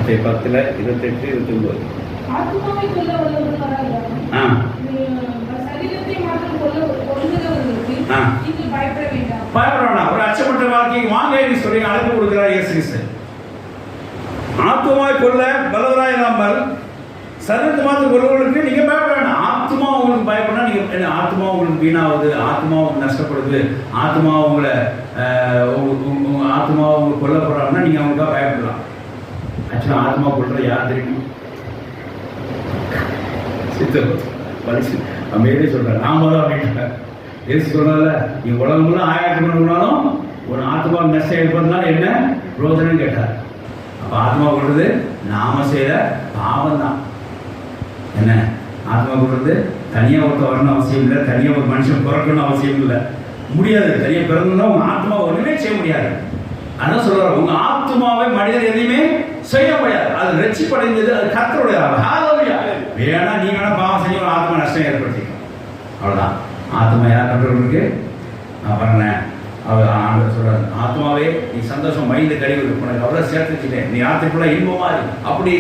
10 28 29. ஆத்மாவை கொல்ல வல்லவர்களாக சரீரத்தை மாத்திரம் கொல்லுகிறவர்களுக்கு நீங்கள் பயப்பட வேண்டாம். பயப்பட வேண்டாம். ஒரு அச்சமற்ற வாழ்க்கையை வாங்க சொல்லி அழைப்பு கொடுக்கிறார் இயேசு கிறிஸ்து. ஆத்மாவை கொல்ல பலவராய் இல்லாமல் சரீரத்தை மாத்திரம் கொல்லுவர்களுக்கு நீங்க பயப்பட வேண்டாம். ஆத்மா உங்களுக்கு பயப்படா, நீங்க ஆத்மா உங்களுக்கு வீணாகுது, ஆத்மா உங்களுக்கு நஷ்டப்படுது, ஆத்மா உங்களை ஆத்மா உங்களுக்கு கொல்லப்படுறாங்கன்னா நீங்க அவங்களுக்காக பயப்படலாம். ஆக்சுவலா ஆத்மா கொல்றது யார் தெரியுமா? அமைதியே சொல்ற நாம தான் அப்படின்ட்டு எது சொல்றல, நீ உலகம் முழுவதும் ஆயிரத்தி பண்ணாலும் ஒரு ஆத்மா நஷ்டம் ஏற்படுறதுனால என்ன பிரோஜனம் கேட்டார். அப்ப ஆத்மா கொள்றது நாம செய்யற பாவம் தான். என்ன ஆத்மா கொள்றது தனியா ஒருத்த வரணும் அவசியம் இல்லை, தனியா ஒரு மனுஷன் பிறக்கணும் அவசியம் இல்லை, முடியாது. தனியா பிறந்தா உங்க ஆத்மா ஒண்ணுமே செய்ய முடியாது. அதான் சொல்றாரு, உங்க ஆத்மாவை மனிதர் எதையுமே செய்ய முடியாது. அது ரட்சிப்படைந்தது, அது கர்த்தருடைய வேணா நீ வேணா பாவம் செஞ்சு ஒரு ஆத்மா நஷ்டம் ஏற்படுத்திக்கும், அவ்வளவுதான். ஆத்மா யார் கண்டவர்களுக்கு நான் பண்ணேன். அவர் ஆண்டவர் சொல்றாரு, ஆத்மாவே நீ சந்தோஷம் மைந்து கழிவு உனக்கு அவ்வளவு சேர்த்துக்கிட்டேன், நீ ஆத்துக்குள்ள இன்பமா அப்படி